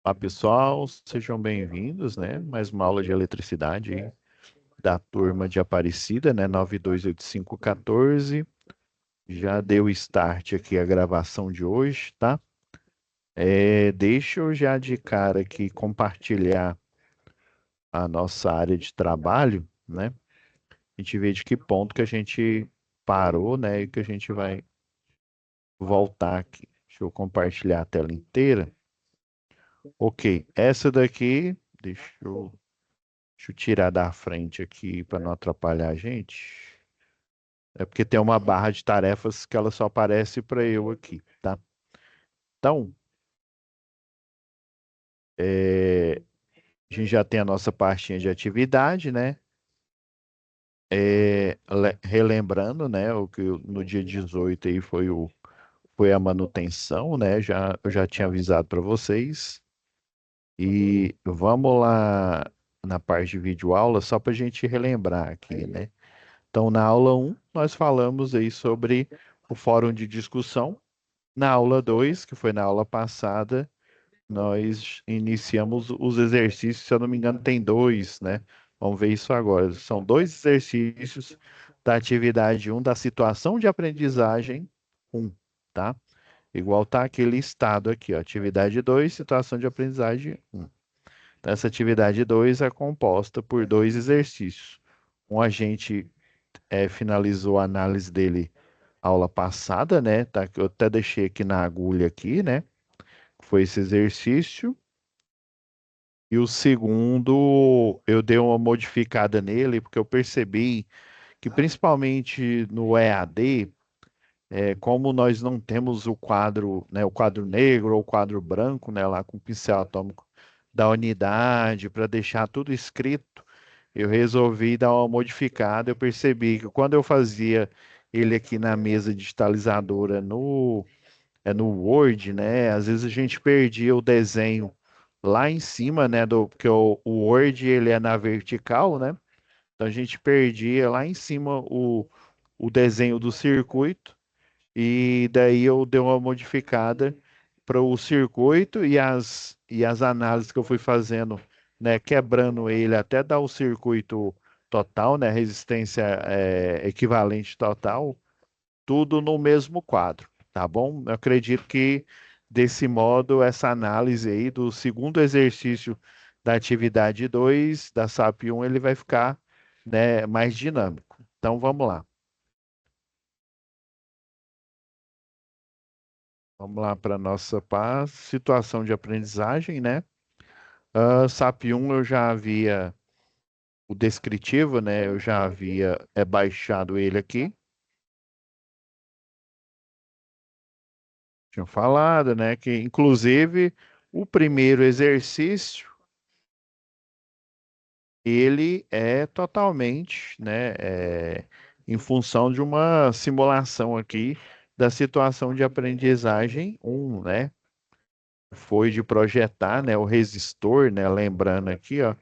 Olá, pessoal, sejam bem-vindos, né? Mais uma aula de eletricidade aí da turma de Aparecida, né? 928514. Já deu start aqui a gravação de hoje, tá? Deixa eu já de cara aqui compartilhar a nossa área de trabalho, né? A gente vê de que ponto que a gente parou, né? E que a gente vai voltar aqui. Deixa eu compartilhar a tela inteira. Ok, essa daqui, deixa eu tirar da frente aqui para não atrapalhar a gente. É porque tem uma barra de tarefas que ela só aparece para eu aqui, tá? Então, a gente já tem a nossa pastinha de atividade, né? Relembrando, né? O que no dia 18 aí foi a manutenção, né? Eu já tinha avisado para vocês. E vamos lá na parte de vídeo aula, só para a gente relembrar aqui, né? Então, na aula um nós falamos aí sobre o fórum de discussão. Na aula 2 que foi na aula passada, nós iniciamos os exercícios, se eu não me engano, tem dois, né? Vamos ver isso agora. São dois exercícios da atividade um da situação de aprendizagem um, tá? Igual tá aquele estado aqui, ó, atividade 2 situação de aprendizagem um. Então, essa atividade 2 é composta por dois exercícios. Um a gente finalizou a análise dele aula passada, né? Tá, eu até deixei aqui na agulha aqui, né? Foi esse exercício. E o segundo, eu dei uma modificada nele, porque eu percebi que principalmente no EAD, como nós não temos o quadro, né, o quadro negro ou o quadro branco, né, lá com o pincel atômico da unidade, para deixar tudo escrito, eu resolvi dar uma modificada. Eu percebi que quando eu fazia ele aqui na mesa digitalizadora no Word, né? Às vezes a gente perdia o desenho lá em cima, né? Porque o Word ele é na vertical, né? Então a gente perdia lá em cima o desenho do circuito e daí eu dei uma modificada para o circuito e as análises que eu fui fazendo, né? Quebrando ele até dar o circuito total, né? Resistência equivalente total tudo no mesmo quadro, tá bom? Eu acredito que desse modo essa análise aí do segundo exercício da atividade 2 da SAP 1 ele vai ficar, né, mais dinâmico. Então vamos lá. Vamos lá para a nossa situação de aprendizagem, né? SAP 1 eu já havia o descritivo, né? Eu já havia baixado ele aqui. Tinha falado, né? Que inclusive o primeiro exercício ele é totalmente, né, em função de uma simulação aqui da situação de aprendizagem um, né? Foi de projetar, né, o resistor, né, lembrando aqui, ó,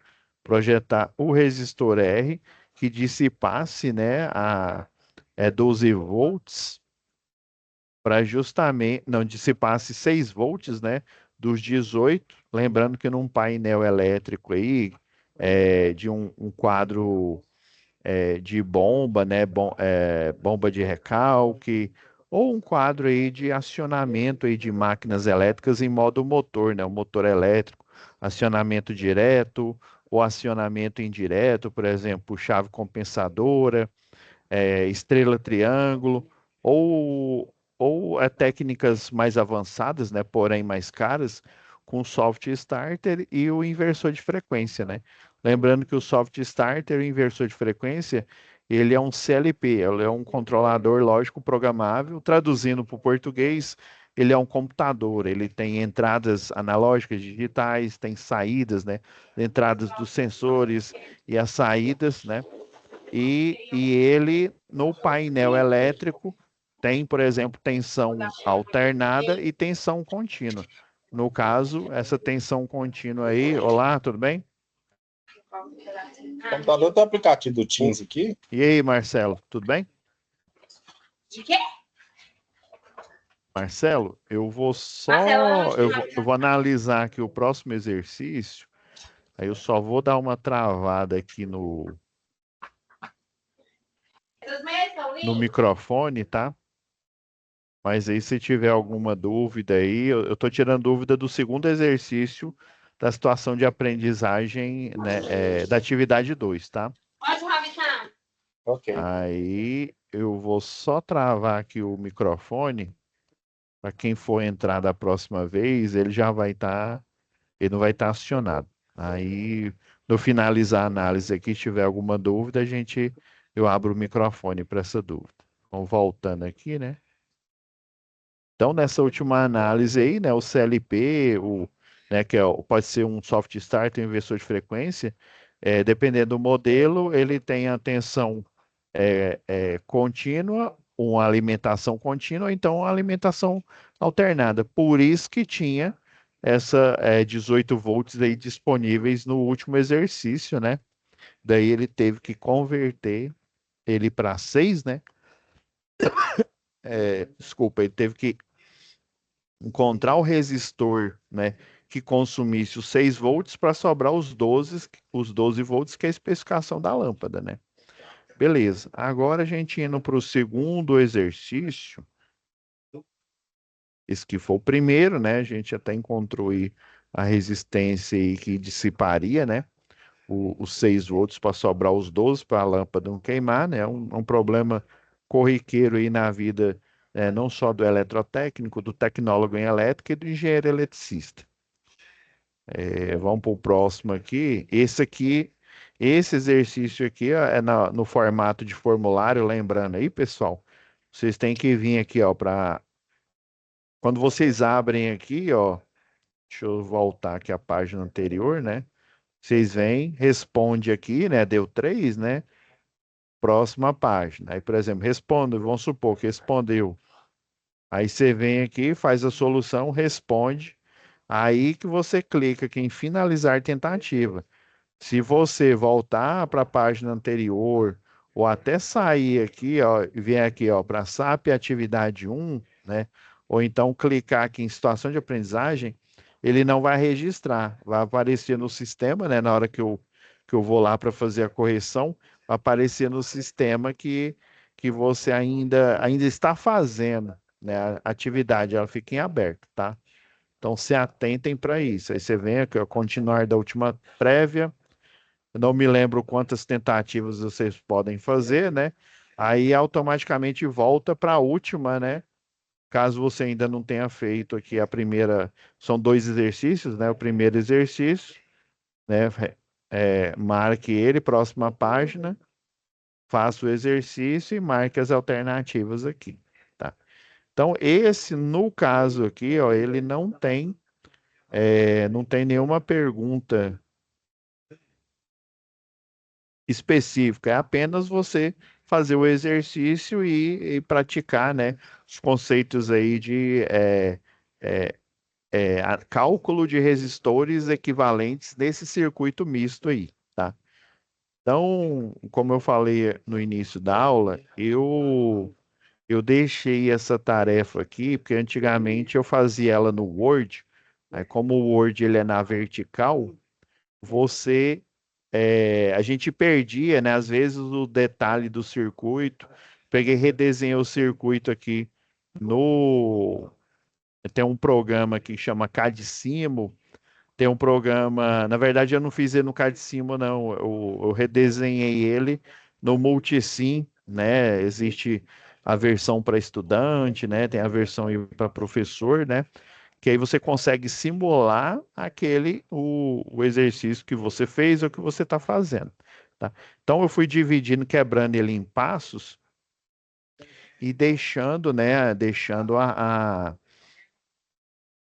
projetar o resistor R que dissipasse, né, 12 volts para justamente, não, dissipasse 6 volts, né, dos 18, lembrando que num painel elétrico aí, de um quadro de bomba, né, bomba de recalque, ou um quadro aí de acionamento aí de máquinas elétricas em modo motor, né, o motor elétrico, acionamento direto ou acionamento indireto, por exemplo, chave compensadora, estrela triângulo, ou, ou técnicas mais avançadas, né, porém mais caras, com soft starter e o inversor de frequência, né? Lembrando que o soft starter e o inversor de frequência, ele é um CLP, ele é um controlador lógico programável, traduzindo para o português, ele é um computador, ele tem entradas analógicas digitais, tem saídas, né? Entradas dos sensores e as saídas, né? E ele, no painel elétrico, tem, por exemplo, tensão alternada e tensão contínua. No caso, essa tensão contínua aí, olá, tudo bem? O computador tem o aplicativo do Teams aqui. E aí, Marcelo, tudo bem? Marcelo, eu vou Marcelo, só, eu vou analisar aqui o próximo exercício, aí eu só vou dar uma travada aqui no microfone, tá? Mas aí se tiver alguma dúvida aí, eu tô tirando dúvida do segundo exercício da situação de aprendizagem, né, da atividade 2, tá? pode, Ravitar. Ok. Aí eu vou só travar aqui o microfone, para quem for entrar da próxima vez, ele já vai estar, ele não vai estar acionado. Aí, no finalizar a análise aqui, se tiver alguma dúvida, eu abro o microfone para essa dúvida. Então, voltando aqui, né? Então, nessa última análise aí, né, o CLP, né, pode ser um soft start, um inversor de frequência, dependendo do modelo, ele tem a tensão contínua, uma alimentação contínua, então uma alimentação alternada. Por isso que tinha essa 18 volts aí disponíveis no último exercício, né? Daí ele teve que converter ele para 6, né? Desculpa, ele teve que encontrar o resistor, né, que consumisse os 6 volts para sobrar os 12 volts, que é a especificação da lâmpada, né? Beleza. Agora a gente indo para o segundo exercício, esse que foi o primeiro, né? A gente até encontrou aí a resistência aí que dissiparia, né? Os 6 volts para sobrar os 12 para a lâmpada não queimar, né? É um problema corriqueiro aí na vida, não só do eletrotécnico, do tecnólogo em elétrica e do engenheiro eletricista. Vamos para o próximo aqui. Esse exercício aqui ó, no formato de formulário, lembrando aí, pessoal, vocês têm que vir aqui, ó, para quando vocês abrem aqui, ó, deixa eu voltar aqui a página anterior, né? Vocês vêm, responde aqui, né? Deu 3, né? Próxima página. Aí, por exemplo, responde, vamos supor que respondeu. Aí você vem aqui, faz a solução, responde. Aí que você clica aqui em finalizar tentativa. Se você voltar para a página anterior ou até sair aqui, ó, e vier aqui, ó, para SAP atividade 1, né? Ou então clicar aqui em situação de aprendizagem, ele não vai registrar, vai aparecer no sistema, né? Na hora que eu vou lá para fazer a correção, vai aparecer no sistema que você ainda está fazendo, né? A atividade, ela fica em aberto, tá? Então se atentem para isso. Aí você vem aqui, ó, continuar da última prévia. Eu não me lembro quantas tentativas vocês podem fazer, né? Aí automaticamente volta para a última, né? Caso você ainda não tenha feito aqui a primeira, são 2 exercícios, né? O primeiro exercício, né? Marque ele, próxima página, faça o exercício e marque as alternativas aqui, tá? Então, esse, no caso aqui, ó, ele não tem nenhuma pergunta específica, é apenas você fazer o exercício e praticar, né, os conceitos aí de cálculo de resistores equivalentes nesse circuito misto aí, tá? Então, como eu falei no início da aula, eu deixei essa tarefa aqui, porque antigamente eu fazia ela no Word, aí como o Word ele é na vertical, você a gente perdia, né, às vezes o detalhe do circuito. Peguei, redesenhei o circuito aqui no. Tem um programa que chama CADSIMO. Tem um programa. Na verdade, eu não fiz ele no CADSIMO, não. Eu redesenhei ele no Multisim, né? Existe a versão para estudante, né? Tem a versão para professor, né? Que aí você consegue simular o exercício que você fez ou que você está fazendo, tá? Então eu fui dividindo, quebrando ele em passos e deixando, né,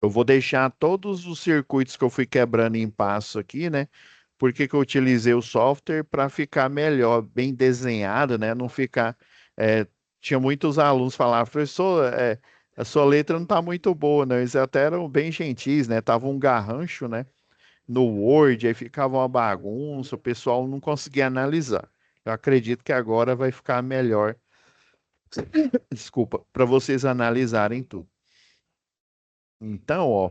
eu vou deixar todos os circuitos que eu fui quebrando em passos aqui, né? Porque que eu utilizei o software para ficar melhor, bem desenhado, né? Não ficar. é, Tinha muitos alunos que falavam, professor, a sua letra não está muito boa, né? Eles até eram bem gentis, né? Tava um garrancho, né? No Word, aí ficava uma bagunça, o pessoal não conseguia analisar. Eu acredito que agora vai ficar melhor, desculpa, para vocês analisarem tudo. Então, ó,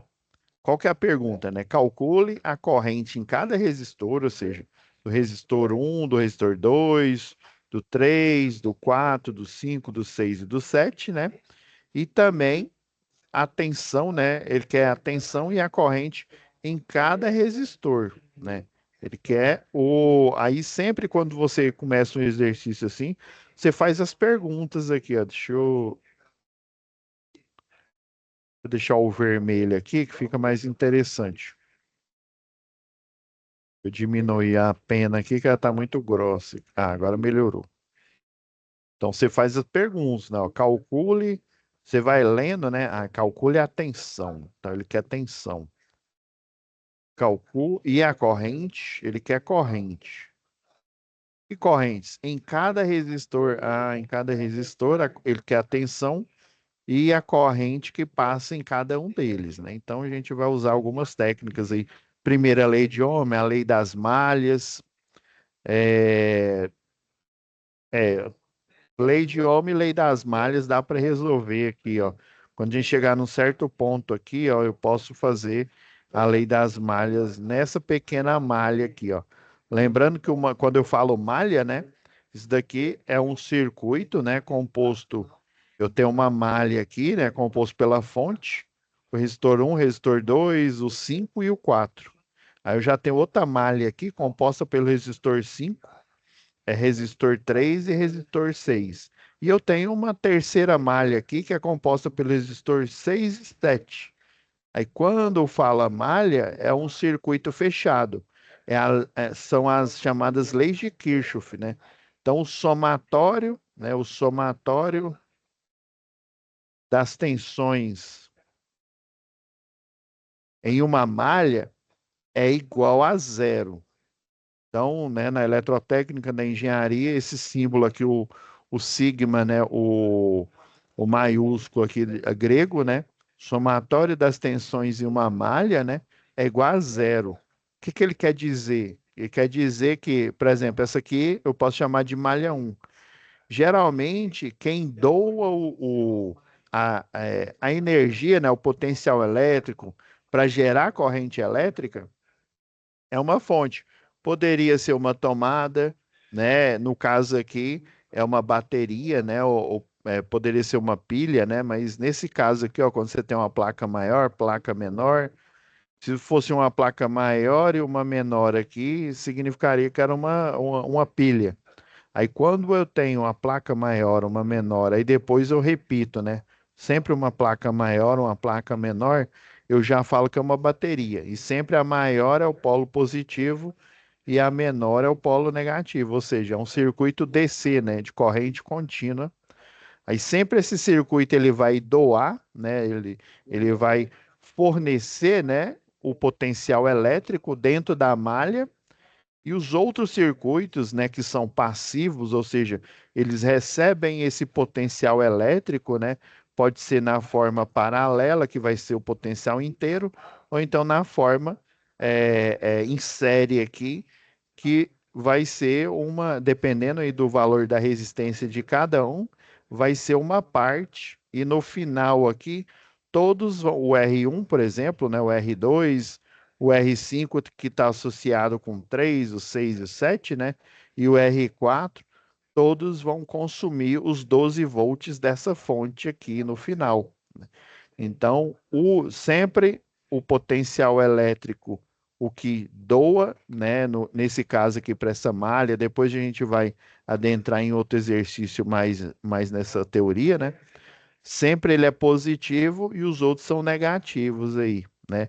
qual que é a pergunta, né? Calcule a corrente em cada resistor, ou seja, do resistor um, do resistor 2, do 3, do 4, do 5, do 6 e do 7, né? E também a tensão, né? Ele quer a tensão e a corrente em cada resistor, né? Ele quer o. Aí sempre quando você começa um exercício assim, você faz as perguntas aqui, ó. Vou deixar o vermelho aqui que fica mais interessante. Eu diminuir a pena aqui que ela tá muito grossa. Ah, agora melhorou. Então você faz as perguntas, né? Ó, calcule, você vai lendo, né? Ah, calcule a tensão. Então ele quer tensão. Calcule e a corrente, ele quer corrente. E correntes? Em cada resistor, em cada resistor, ele quer a tensão e a corrente que passa em cada um deles, né? Então a gente vai usar algumas técnicas aí. Primeira lei de Ohm, a lei das malhas, é, é, lei de Ohm e lei das malhas dá para resolver aqui, ó. Quando a gente chegar num certo ponto aqui, ó, eu posso fazer a lei das malhas nessa pequena malha aqui, ó. Lembrando que quando eu falo malha, né? Isso daqui é um circuito, né? Composto. Eu tenho uma malha aqui, né? Composto pela fonte, o resistor um, resistor 2, o 5 e o 4. Aí eu já tenho outra malha aqui, composta pelo resistor 5, resistor 3 e resistor 6. E eu tenho uma terceira malha aqui que é composta pelo resistor 6 e 7. Aí quando fala malha, é um circuito fechado. São as chamadas leis de Kirchhoff, né? Então o somatório, né, o somatório das tensões em uma malha é igual a zero. Então, né, na eletrotécnica da engenharia, esse símbolo aqui, o sigma, né, o maiúsculo aqui grego, né, somatório das tensões em uma malha, né, é igual a zero. O que que ele quer dizer? Ele quer dizer que, por exemplo, essa aqui eu posso chamar de malha um. Geralmente, quem doa a energia, né, o potencial elétrico para gerar corrente elétrica é uma fonte. Poderia ser uma tomada, né? No caso aqui, é uma bateria, né? Poderia ser uma pilha, né? Mas nesse caso aqui, ó, quando você tem uma placa maior, placa menor, se fosse uma placa maior e uma menor aqui, significaria que era uma pilha. Aí quando eu tenho uma placa maior, uma menor, aí depois eu repito, né? Sempre uma placa maior, uma placa menor, eu já falo que é uma bateria. E sempre a maior é o polo positivo e a menor é o polo negativo, ou seja, é um circuito DC, né? De corrente contínua. Aí sempre esse circuito ele vai doar, né? Ele vai fornecer, né? O potencial elétrico dentro da malha e os outros circuitos, né, que são passivos, ou seja, eles recebem esse potencial elétrico, né? Pode ser na forma paralela, que vai ser o potencial inteiro, ou então na forma em série aqui, que vai ser uma, dependendo aí do valor da resistência de cada um, vai ser uma parte, e no final aqui, o R1, por exemplo, né, o R2, o R5 que está associado com 3, o 6 e o 7, né, e o R4, todos vão consumir os 12 volts dessa fonte aqui no final. Então, sempre o potencial elétrico, o que doa, né, nesse caso aqui para essa malha, depois a gente vai adentrar em outro exercício mais nessa teoria, né? Sempre ele é positivo e os outros são negativos aí, né?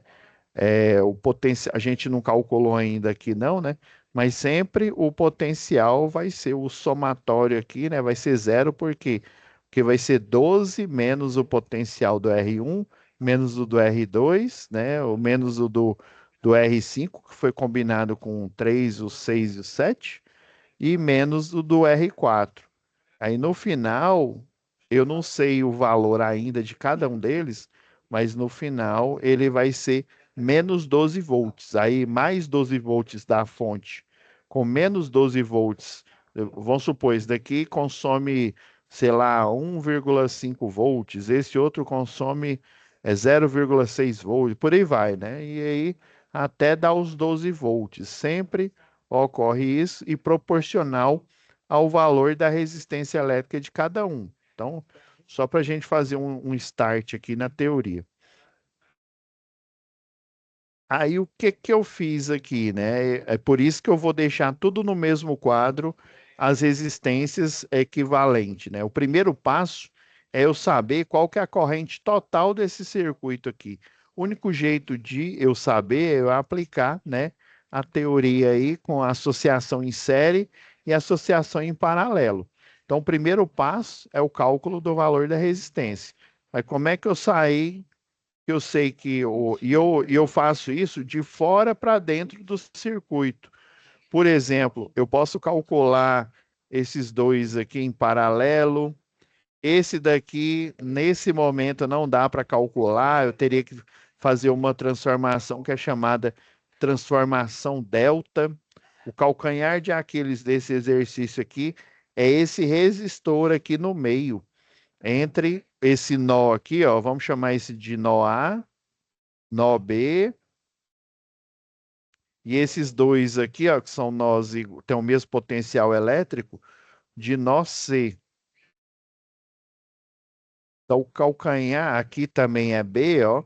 O potencial, a gente não calculou ainda aqui não, né? Mas sempre o potencial vai ser o somatório aqui, né? Vai ser zero, por quê? Porque vai ser 12 menos o potencial do R1, menos o do R2, né? Ou menos o do R5, que foi combinado com o 3, o 6 e o 7, e menos o do R4. Aí no final, eu não sei o valor ainda de cada um deles, mas no final ele vai ser menos 12 volts. Aí mais 12 volts da fonte com menos 12 volts. Vamos supor, esse daqui consome, sei lá, 1,5 volts, esse outro consome é 0,6 volts, por aí vai, né? E aí até dar os 12 volts. Sempre ocorre isso e proporcional ao valor da resistência elétrica de cada um. Então, só para a gente fazer um start aqui na teoria. Aí o que que eu fiz aqui, né? É por isso que eu vou deixar tudo no mesmo quadro, as resistências equivalentes, né? O primeiro passo é eu saber qual que é a corrente total desse circuito aqui. O único jeito de eu saber é eu aplicar, né, a teoria aí com a associação em série e associação em paralelo. Então, o primeiro passo é o cálculo do valor da resistência. Mas como é que eu saí eu sei que eu faço isso de fora para dentro do circuito. Por exemplo, eu posso calcular esses dois aqui em paralelo. Esse daqui, nesse momento, não dá para calcular, eu teria que fazer uma transformação que é chamada transformação delta. O calcanhar de Aquiles desse exercício aqui é esse resistor aqui no meio, entre esse nó aqui, ó, vamos chamar esse de nó A, nó B, e esses dois aqui, ó, que são nós e têm o mesmo potencial elétrico, de nó C. Então, o calcanhar aqui também é B, ó.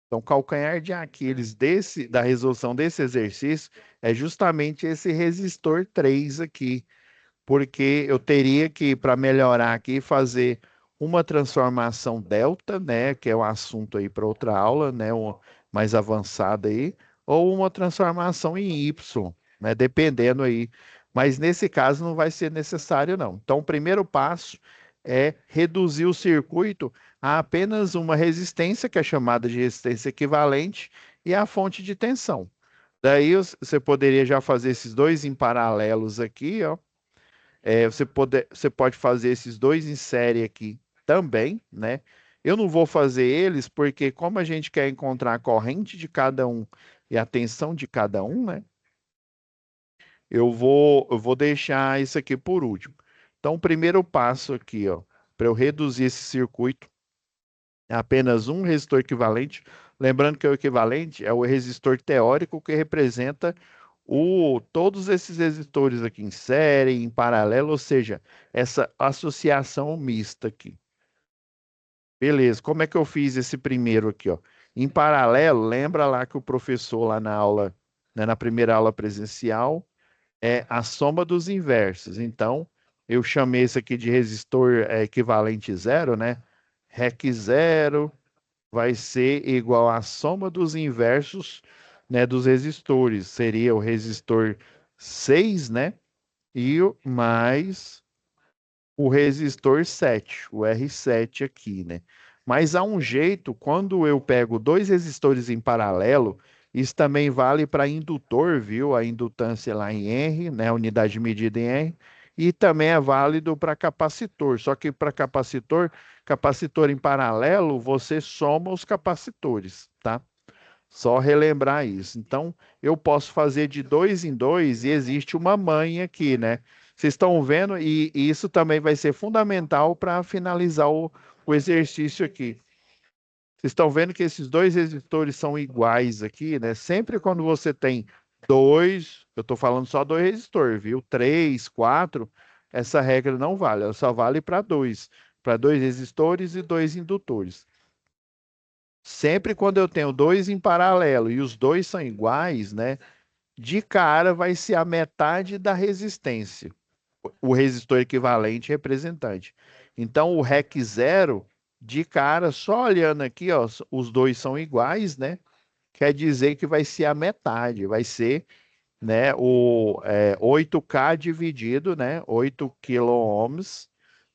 Então, o calcanhar de Aquiles da resolução desse exercício é justamente esse resistor 3 aqui, porque eu teria que, para melhorar aqui, fazer uma transformação delta, né, que é um assunto aí para outra aula, né, mais avançada aí, ou uma transformação em Y, né, dependendo aí. Mas nesse caso não vai ser necessário, não. Então, o primeiro passo é reduzir o circuito a apenas uma resistência, que é chamada de resistência equivalente, e a fonte de tensão. Daí você poderia já fazer esses dois em paralelos aqui, ó. Você pode fazer esses dois em série aqui também, né? Eu não vou fazer eles porque, como a gente quer encontrar a corrente de cada um e a tensão de cada um, né? Eu vou deixar isso aqui por último. Então, o primeiro passo aqui, ó, para eu reduzir esse circuito é apenas um resistor equivalente. Lembrando que o equivalente é o resistor teórico que representa todos esses resistores aqui em série, em paralelo, ou seja, essa associação mista aqui. Beleza, como é que eu fiz esse primeiro aqui, ó? Em paralelo, lembra lá que o professor lá na aula, né, na primeira aula presencial, é a soma dos inversos. Então, eu chamei esse aqui de resistor equivalente zero, né? REC zero vai ser igual à soma dos inversos, né, dos resistores. Seria o resistor 6, né? E mais o resistor 7, o R7 aqui, né? Mas há um jeito, quando eu pego dois resistores em paralelo, isso também vale para indutor, viu? A indutância lá em R, né? A unidade de medida em R, e também é válido para capacitor. Só que para capacitor em paralelo, você soma os capacitores, tá? Só relembrar isso. Então, eu posso fazer de dois em dois e existe uma manha aqui, né? Vocês estão vendo? E isso também vai ser fundamental para finalizar o exercício aqui. Vocês estão vendo que esses dois resistores são iguais aqui, né? Sempre quando você tem dois, eu estou falando só dois resistores, viu? Três, quatro, essa regra não vale, ela só vale para dois resistores e dois indutores. Sempre quando eu tenho dois em paralelo e os dois são iguais, né? De cara vai ser a metade da resistência, o resistor equivalente representante. Então, o REC zero, de cara, só olhando aqui, ó, os dois são iguais, né? Quer dizer que vai ser a metade, vai ser, né, 8K dividido, né, 8 quiloohms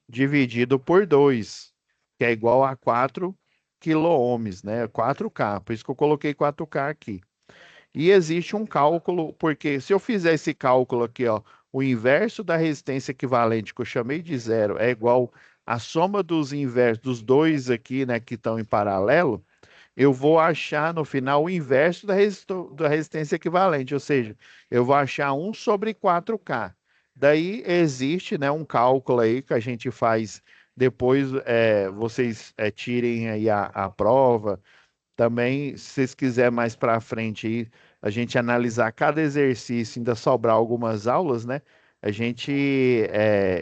dividido por 2, que é igual a 4 quiloohms, né? 4K, por isso que eu coloquei 4K aqui. E existe um cálculo, porque se eu fizer esse cálculo aqui, ó, o inverso da resistência equivalente que eu chamei de zero é igual à soma dos inversos dos dois aqui, né, que estão em paralelo, eu vou achar no final o inverso da resistência equivalente, ou seja, eu vou achar 1 sobre 4K. Daí existe, né, um cálculo aí que a gente faz depois vocês tirem aí a prova. Também, se vocês quiserem mais para frente aí, a gente analisar cada exercício, ainda sobrar algumas aulas, né?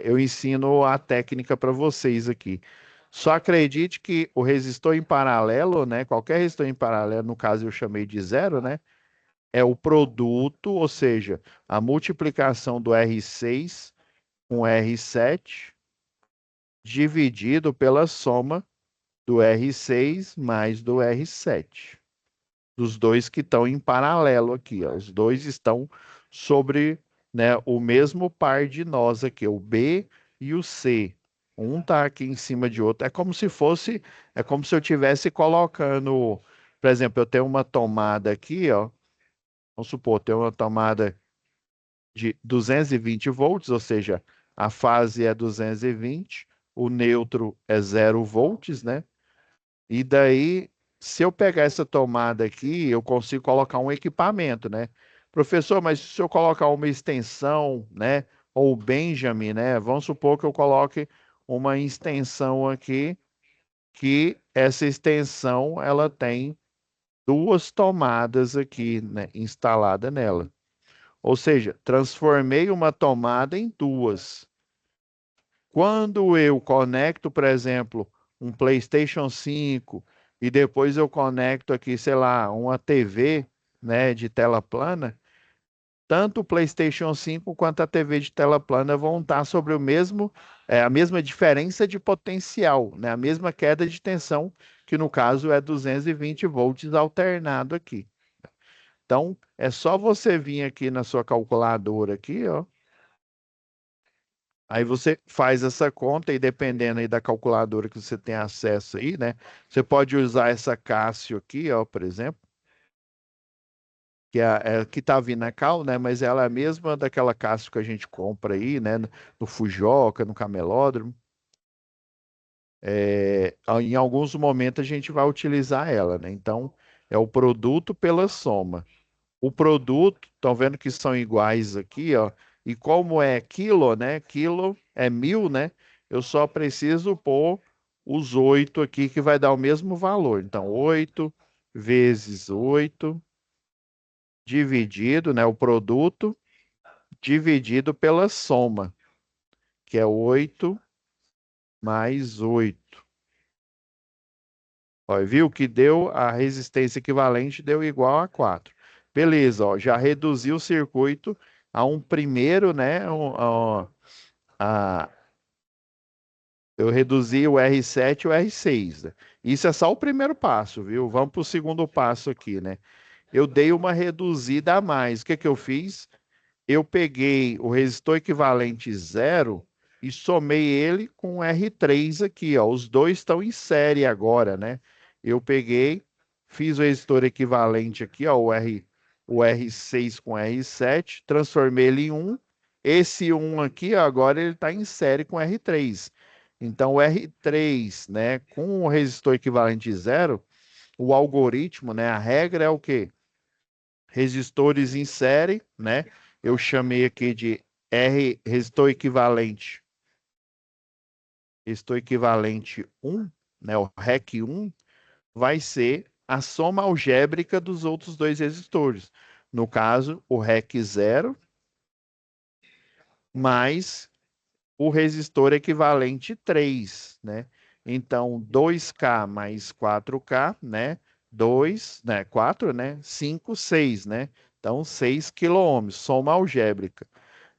Eu ensino a técnica para vocês aqui. Só acredite que o resistor em paralelo, né? Qualquer resistor em paralelo, no caso eu chamei de zero, né? É o produto, ou seja, a multiplicação do R6 com R7 dividido pela soma do R6 mais do R7. Dos dois que estão em paralelo aqui, ó. Os dois estão sobre, né, o mesmo par de nós aqui, o B e o C. Um está aqui em cima de outro. É como se eu estivesse colocando, por exemplo, eu tenho uma tomada aqui, ó. Vamos supor, tem uma tomada de 220 volts, ou seja, a fase é 220, o neutro é 0 volts, né? E daí, se eu pegar essa tomada aqui, eu consigo colocar um equipamento, né? Professor, mas se eu colocar uma extensão, né? Ou Benjamin, né? Vamos supor que eu coloque uma extensão aqui, que essa extensão ela tem duas tomadas aqui, né, instalada nela. Ou seja, transformei uma tomada em duas. Quando eu conecto, por exemplo, um PlayStation 5 e depois eu conecto aqui, sei lá, uma TV, né, de tela plana, tanto o PlayStation 5 quanto a TV de tela plana vão estar sobre a mesma diferença de potencial, né, a mesma queda de tensão, que no caso é 220 volts alternado aqui. Então, é só você vir aqui na sua calculadora aqui, ó. Aí você faz essa conta e dependendo aí da calculadora que você tem acesso aí, né? Você pode usar essa Cássio aqui, ó, por exemplo, que que tá vindo na Cal, né? Mas ela é a mesma daquela Cássio que a gente compra aí, né? No Fujoca, no Camelódromo. Em alguns momentos a gente vai utilizar ela, né? Então, é o produto pela soma. O produto, estão vendo que são iguais aqui, ó. E como é quilo, né? Quilo é 1.000, né? Eu só preciso pôr os 8 aqui, que vai dar o mesmo valor. Então, 8 vezes 8 dividido, né? O produto dividido pela soma, que é 8 mais 8. Ó, viu que deu a resistência equivalente, deu igual a 4. Beleza, ó, já reduziu o circuito a um primeiro, né? A, eu reduzi o R7 e o R6, né? Isso é só o primeiro passo, viu? Vamos para o segundo passo aqui, né? Eu dei uma reduzida a mais. O que que eu fiz? Eu peguei o resistor equivalente zero e somei ele com o R3 aqui, ó. Os dois estão em série agora, né? Eu peguei, fiz o resistor equivalente aqui, ó, o R6 com o R7, transformei ele em um. Esse um aqui, ó, agora ele está em série com o R3. Então, o R3, né, com o resistor equivalente zero, o algoritmo, né, a regra é o quê? Resistores em série, né? Eu chamei aqui de R resistor equivalente 1, né? O REC 1 vai ser a soma algébrica dos outros dois resistores. No caso, o REC 0 mais o resistor equivalente 3, né? Então, 2K mais 4K, né? 2, né? 4, né? 5, 6, né? Então, 6 quilômetros, soma algébrica.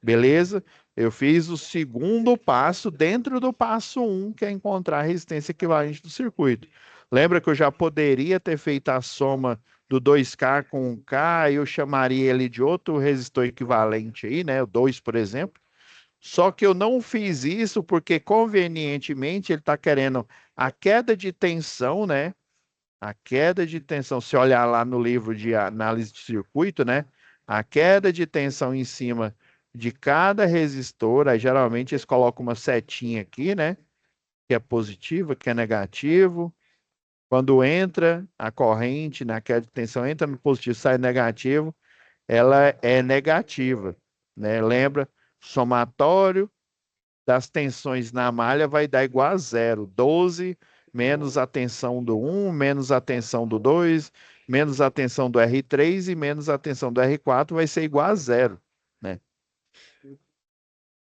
Beleza? Eu fiz o segundo passo dentro do passo um, que é encontrar a resistência equivalente do circuito. Lembra que eu já poderia ter feito a soma do 2K com o K, e eu chamaria ele de outro resistor equivalente aí, né? O 2, por exemplo. Só que eu não fiz isso porque, convenientemente, ele está querendo a queda de tensão, né? A queda de tensão, se olhar lá no livro de análise de circuito, né? A queda de tensão em cima de cada resistor, aí geralmente eles colocam uma setinha aqui, né? Que é positiva, que é negativo. Quando entra a corrente na queda de tensão, entra no positivo, sai negativo, ela é negativa, né? Lembra? Somatório das tensões na malha vai dar igual a zero. 12 menos a tensão do um menos a tensão do 2 menos a tensão do R3 e menos a tensão do R4 vai ser igual a zero, né?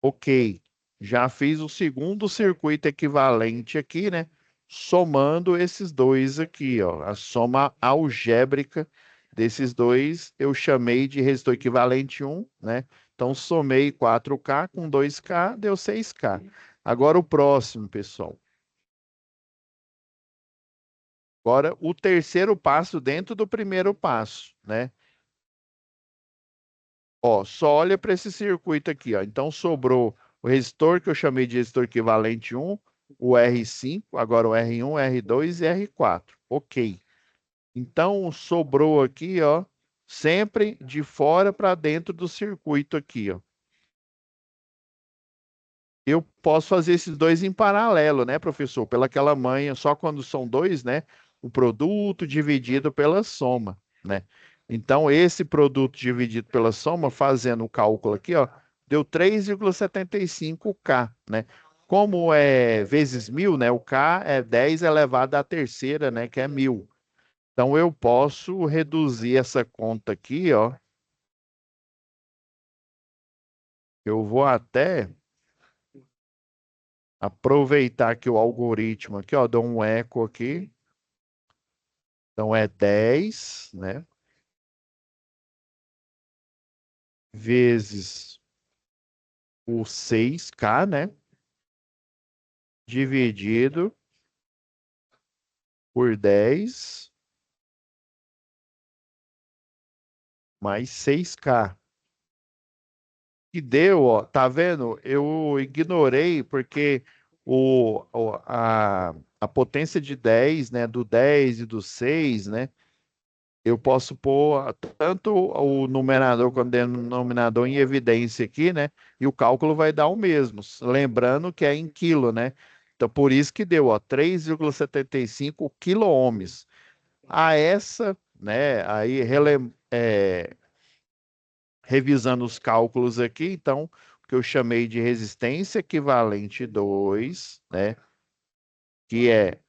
Ok, já fiz o segundo circuito equivalente aqui, né? Somando esses dois aqui, ó. A soma algébrica desses dois eu chamei de resistor equivalente um, né? Então somei 4K com 2K, deu 6K. Agora o próximo, pessoal. Agora o terceiro passo dentro do primeiro passo, né? Ó, só olha para esse circuito aqui, ó. Então sobrou o resistor que eu chamei de resistor equivalente um, o R5, agora o R1, R2 e R4. Ok. Então sobrou aqui, ó, sempre de fora para dentro do circuito aqui, ó. Eu posso fazer esses dois em paralelo, né, professor? Pelaquela manha, só quando são dois, né? O produto dividido pela soma, né? Então, esse produto dividido pela soma, fazendo o cálculo aqui, ó, deu 3,75K, né? Como é vezes 1.000, né? O K é 10 elevado à terceira, né? Que é 1.000. Então, eu posso reduzir essa conta aqui, ó. Eu vou até aproveitar que o algoritmo aqui, ó, dou um eco aqui. Então é 10, né? Vezes o 6K, né? Dividido por 10 mais 6K. Que deu, ó, tá vendo? Eu ignorei porque a potência de 10, né? Do 10 e do 6, né? Eu posso pôr tanto o numerador quanto o denominador em evidência aqui, né? E o cálculo vai dar o mesmo. Lembrando que é em quilo, né? Então, por isso que deu, ó, 3,75 quiloohms. A essa, né? Aí, revisando os cálculos aqui, então, o que eu chamei de resistência equivalente 2, né? Que é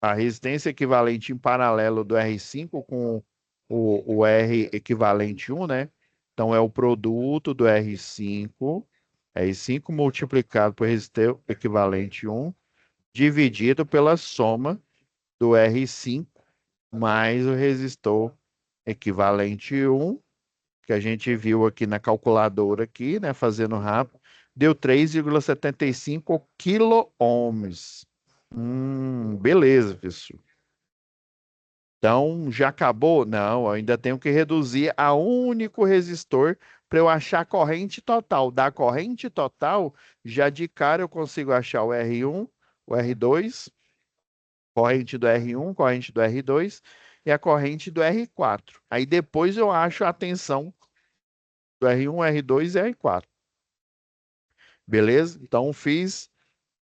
a resistência equivalente em paralelo do R5 com o R equivalente 1, né? Então é o produto do R5 multiplicado por resistor equivalente 1, dividido pela soma do R5 mais o resistor equivalente 1, que a gente viu aqui na calculadora aqui, né, fazendo rápido, deu 3,75 quiloohms. Beleza, pessoal. Então, já acabou? Não, eu ainda tenho que reduzir a único resistor para eu achar a corrente total. Da corrente total, já de cara eu consigo achar o R1, o R2, corrente do R1, corrente do R2 e a corrente do R4. Aí depois eu acho a tensão do R1, R2 e R4. Beleza? Então, fiz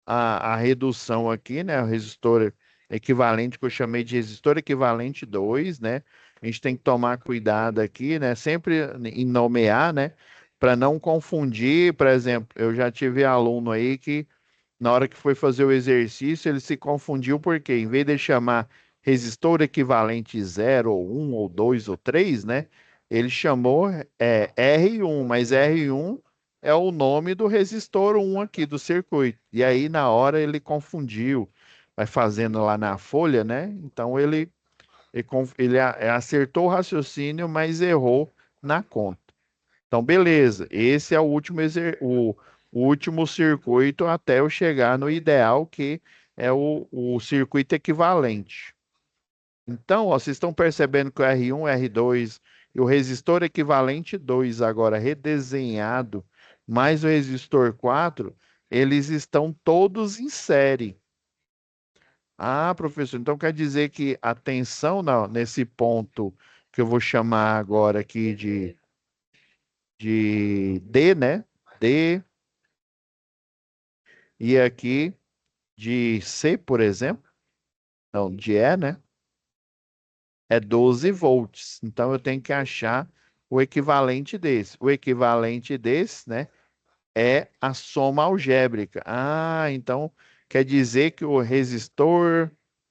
a redução aqui, né? O resistor equivalente, que eu chamei de resistor equivalente 2, né? A gente tem que tomar cuidado aqui, né? Sempre em nomear, né? Para não confundir, por exemplo, eu já tive aluno aí que na hora que foi fazer o exercício, ele se confundiu porque, em vez de chamar resistor equivalente zero ou um ou 2 ou 3, né? Ele chamou R1, mas R1 é o nome do resistor 1 aqui do circuito. E aí, na hora, ele confundiu, vai fazendo lá na folha, né? Então, ele acertou o raciocínio, mas errou na conta. Então, beleza. Esse é o último circuito até eu chegar no ideal, que é o circuito equivalente. Então, ó, vocês estão percebendo que o R1, R2 e o resistor equivalente 2 agora redesenhado, mais o resistor 4, eles estão todos em série. Ah, professor, então quer dizer que a tensão nesse ponto que eu vou chamar agora aqui de D, né? D, e aqui de C, por exemplo, não, de E, né? É 12 volts. Então eu tenho que achar o equivalente desse. O equivalente desse, né? é a soma algébrica. Ah, então quer dizer que o resistor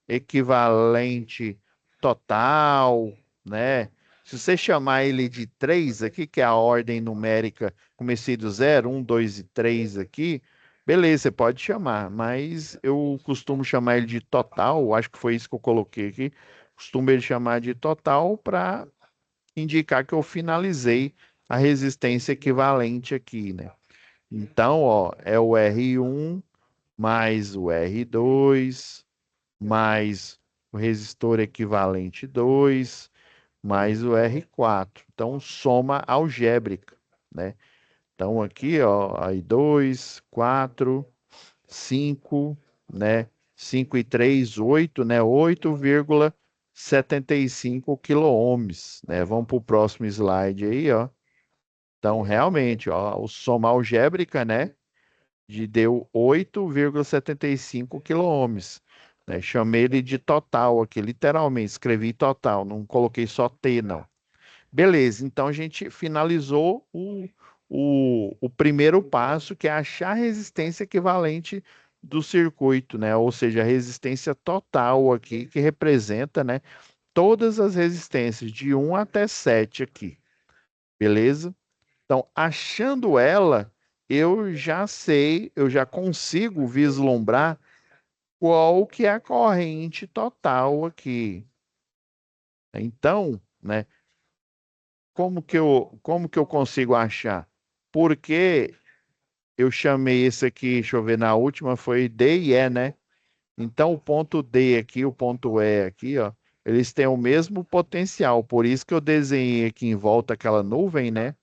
equivalente total, né? Se você chamar ele de 3 aqui, que é a ordem numérica, comecei do 0, 1, 2 e 3 aqui, beleza, você pode chamar, mas eu costumo chamar ele de total, acho que foi isso que eu coloquei aqui, costumo ele chamar de total para indicar que eu finalizei a resistência equivalente aqui, né? Então, ó, é o R1 mais o R2 mais o resistor equivalente 2 mais o R4. Então, soma algébrica, né? Então, aqui, ó, aí 2, 4, 5, né? 5 e 3, 8, né? 8,75 quiloohms, né? Vamos para o próximo slide aí, ó. Então, realmente, ó, o soma algébrica, né? Deu 8,75 quiloohms. Né? Chamei ele de total aqui, literalmente, escrevi total, não coloquei só T, não. Beleza, então a gente finalizou o primeiro passo, que é achar a resistência equivalente do circuito, né? Ou seja, a resistência total aqui, que representa, né, todas as resistências, de 1 até 7 aqui, beleza? Então, achando ela, eu já sei, eu já consigo vislumbrar qual que é a corrente total aqui. Então, né, como que eu consigo achar? Porque eu chamei esse aqui, deixa eu ver, na última foi D e E, né? Então, o ponto D aqui, o ponto E aqui, ó, eles têm o mesmo potencial. Por isso que eu desenhei aqui em volta aquela nuvem, né?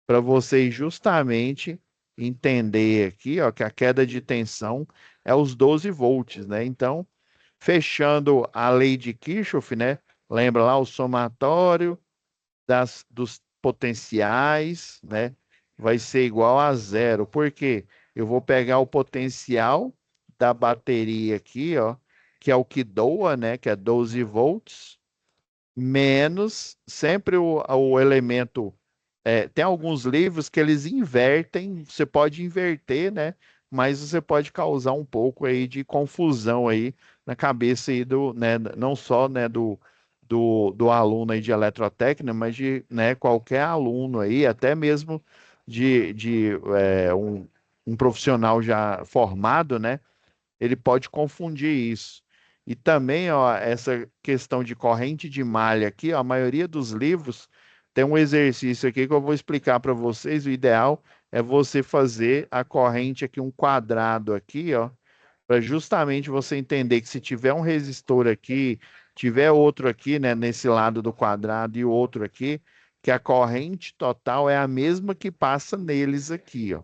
Para vocês justamente entender aqui, ó, que a queda de tensão é os 12 volts, né? Então, fechando a lei de Kirchhoff, né? Lembra lá o somatório dos potenciais, né? Vai ser igual a zero. Por quê? Eu vou pegar o potencial da bateria aqui, ó, que é o que doa, né? Que é 12 volts, menos sempre o elemento. Tem alguns livros que eles invertem, você pode inverter, né? Mas você pode causar um pouco aí de confusão aí na cabeça aí do, né? Não só, né, do aluno aí de eletrotécnica, mas de, né, qualquer aluno aí, até mesmo de um profissional já formado, né? Ele pode confundir isso. E também, ó, essa questão de corrente de malha aqui, ó, a maioria dos livros tem um exercício aqui que eu vou explicar para vocês. O ideal é você fazer a corrente aqui, um quadrado aqui, ó, para justamente você entender que se tiver um resistor aqui, tiver outro aqui, né, nesse lado do quadrado e outro aqui, que a corrente total é a mesma que passa neles aqui, ó.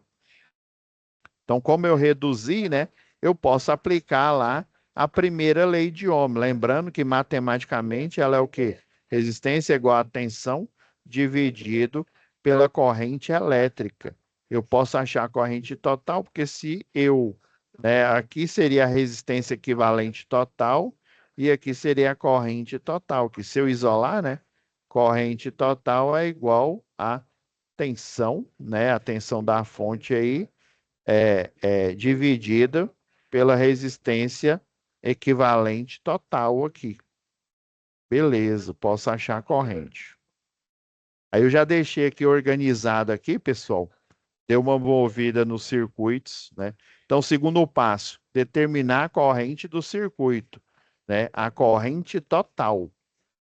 Então, como eu reduzi, né, eu posso aplicar lá a primeira lei de Ohm. Lembrando que matematicamente ela é o quê? Resistência igual a tensão dividido pela corrente elétrica. Eu posso achar a corrente total, porque se eu, né, aqui seria a resistência equivalente total e aqui seria a corrente total, que se eu isolar, né, corrente total é igual a tensão, né, a tensão da fonte aí é dividida pela resistência equivalente total aqui. Beleza, posso achar a corrente. Aí eu já deixei aqui organizado aqui, pessoal. Deu uma movida nos circuitos, né? Então, segundo passo, determinar a corrente do circuito, né? A corrente total.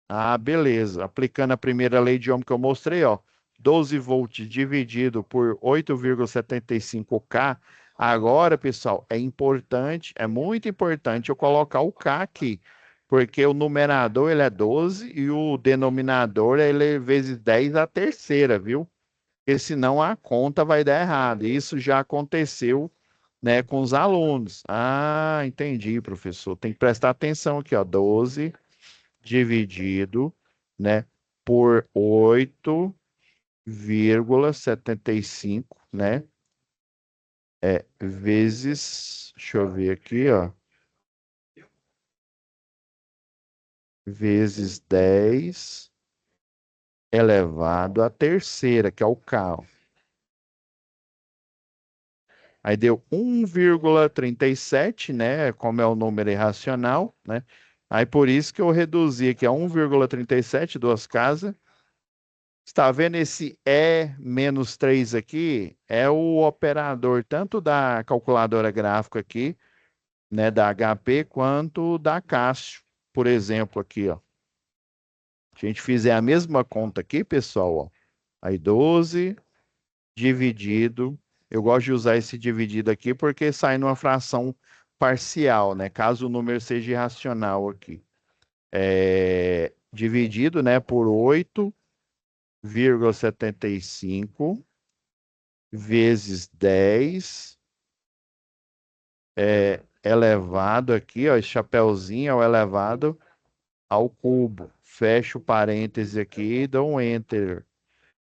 Ah, beleza. Aplicando a primeira lei de Ohm que eu mostrei, ó, 12 volts dividido por 8,75 K. Agora, pessoal, é importante, é muito importante eu colocar o K aqui, porque o numerador ele é 12 e o denominador ele é vezes 10 a terceira, viu? Porque senão a conta vai dar errado. Isso já aconteceu, né, com os alunos. Ah, entendi, professor. Tem que prestar atenção aqui, ó, 12 dividido, né, por 8,75, né, vezes, deixa eu ver aqui, ó, vezes 10 elevado à terceira, que é o K. Aí deu 1,37, né? Como é o número irracional, né? Aí por isso que eu reduzi aqui a 1,37, duas casas. Está vendo esse E-3 aqui? É o operador tanto da calculadora gráfica aqui, né, da HP, quanto da Cássio, por exemplo, aqui, ó. Se a gente fizer a mesma conta aqui, pessoal, ó, aí 12 dividido, eu gosto de usar esse dividido aqui porque sai numa fração parcial, né? Caso o número seja irracional aqui. Dividido, né, por 8,75 vezes 10 elevado aqui, ó, esse chapeuzinho é o elevado ao cubo. Fecho o parêntese aqui e dou um enter.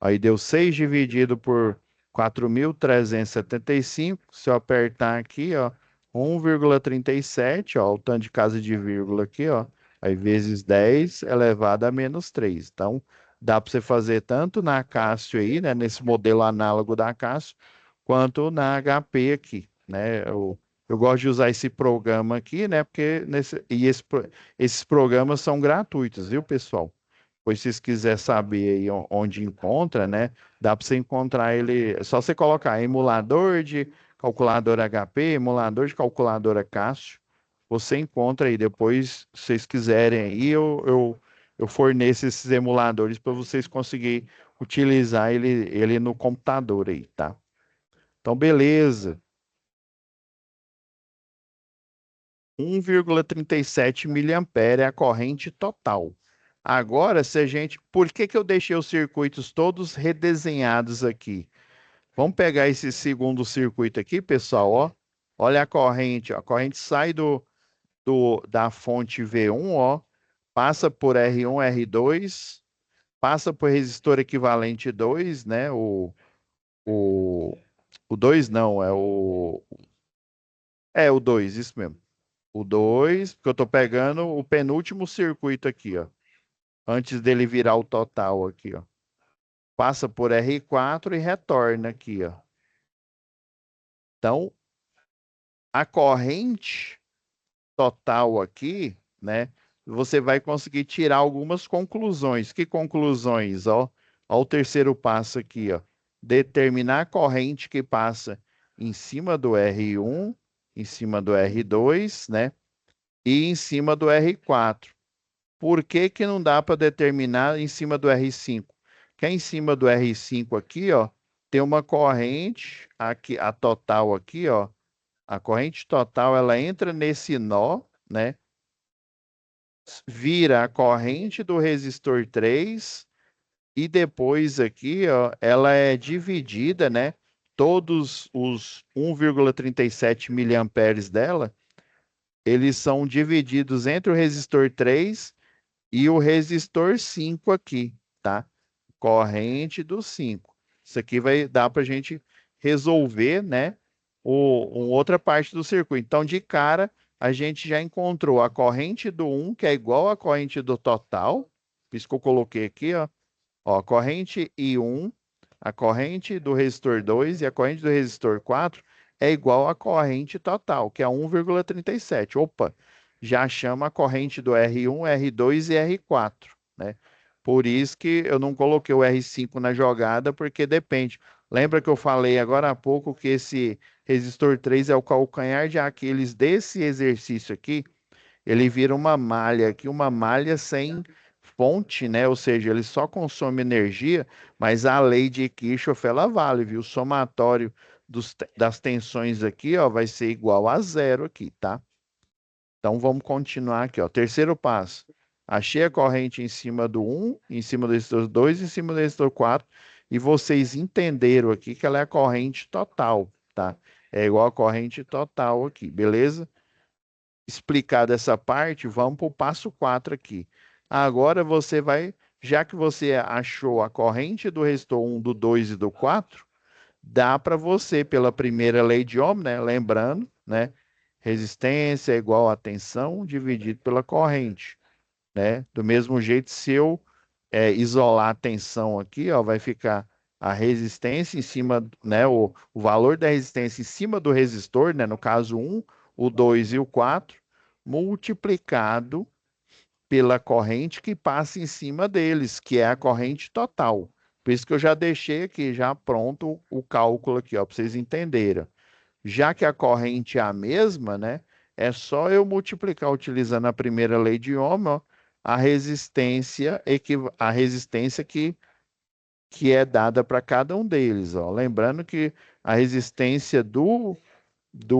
Aí deu 6 dividido por 4.375. Se eu apertar aqui, ó, 1,37, ó, o tanto de casa de vírgula aqui, ó. Aí vezes 10 elevado a menos 3. Então, dá para você fazer tanto na Cássio aí, né, nesse modelo análogo da Cássio, quanto na HP aqui, né? Eu gosto de usar esse programa aqui, né, porque esses programas são gratuitos, viu, pessoal? Pois se vocês quiserem saber aí onde encontra, né? Dá para você encontrar ele. É só você colocar emulador de calculadora HP, emulador de calculadora Cássio. Você encontra aí. Depois, se vocês quiserem aí, eu forneço esses emuladores para vocês conseguirem utilizar ele no computador aí, tá? Então, beleza. 1,37 miliampere é a corrente total. Agora, se a gente, por que que eu deixei os circuitos todos redesenhados aqui? Vamos pegar esse segundo circuito aqui, pessoal, ó. Olha a corrente, ó. A corrente sai da fonte V1, ó, passa por R1, R2, passa por resistor equivalente 2, né? O, o 2 não, o 2, isso mesmo. O 2, porque eu estou pegando o penúltimo circuito aqui, ó. Antes dele virar o total aqui, ó. Passa por R4 e retorna aqui, ó. Então, a corrente total aqui, né? Você vai conseguir tirar algumas conclusões. Que conclusões? Ó, o terceiro passo aqui, ó. Determinar a corrente que passa em cima do R1, em cima do R2, né? E em cima do R4. Por que que não dá para determinar em cima do R5? Que é em cima do R5 aqui, ó, tem uma corrente aqui, a total aqui, ó, a corrente total ela entra nesse nó, né? Vira a corrente do resistor 3 e depois aqui, ó, ela é dividida, né? Todos os 1,37 miliamperes dela, eles são divididos entre o resistor 3 e o resistor 5 aqui, tá? Corrente do 5. Isso aqui vai dar para a gente resolver, né? Outra parte do circuito. Então, de cara, a gente já encontrou a corrente do 1, que é igual à corrente do total. Por isso que eu coloquei aqui, ó. Ó, a corrente I1, a corrente do resistor 2 e a corrente do resistor 4 é igual à corrente total, que é 1,37. Opa, já chama a corrente do R1, R2 e R4, né? Por isso que eu não coloquei o R5 na jogada, porque depende. Lembra que eu falei agora há pouco que esse resistor 3 é o calcanhar de Aquiles desse exercício aqui? Ele vira uma malha aqui, uma malha sem fonte, né? Ou seja, ele só consome energia, mas a lei de Kirchhoff ela vale, viu? O somatório das tensões aqui, ó, vai ser igual a zero aqui, tá? Então vamos continuar aqui, ó. Terceiro passo. Achei a corrente em cima do 1, em cima do resistor 2, em cima do resistor 4, e vocês entenderam aqui que ela é a corrente total, tá? É igual a corrente total aqui, beleza? Explicada essa parte, vamos para o passo 4 aqui. Agora você vai, já que você achou a corrente do resistor 1, do 2 e do 4, dá para você, pela primeira lei de Ohm, né? Lembrando, né? Resistência é igual a tensão dividido pela corrente, né? Do mesmo jeito, se eu isolar a tensão aqui, ó, vai ficar a resistência em cima, né, o valor da resistência em cima do resistor, né, no caso um, o 2 e o 4, multiplicado pela corrente que passa em cima deles, que é a corrente total. Por isso que eu já deixei aqui já pronto o cálculo aqui, ó, para vocês entenderem. Já que a corrente é a mesma, né, é só eu multiplicar utilizando a primeira lei de Ohm, ó, a resistência que é dada para cada um deles, ó. Lembrando que a resistência do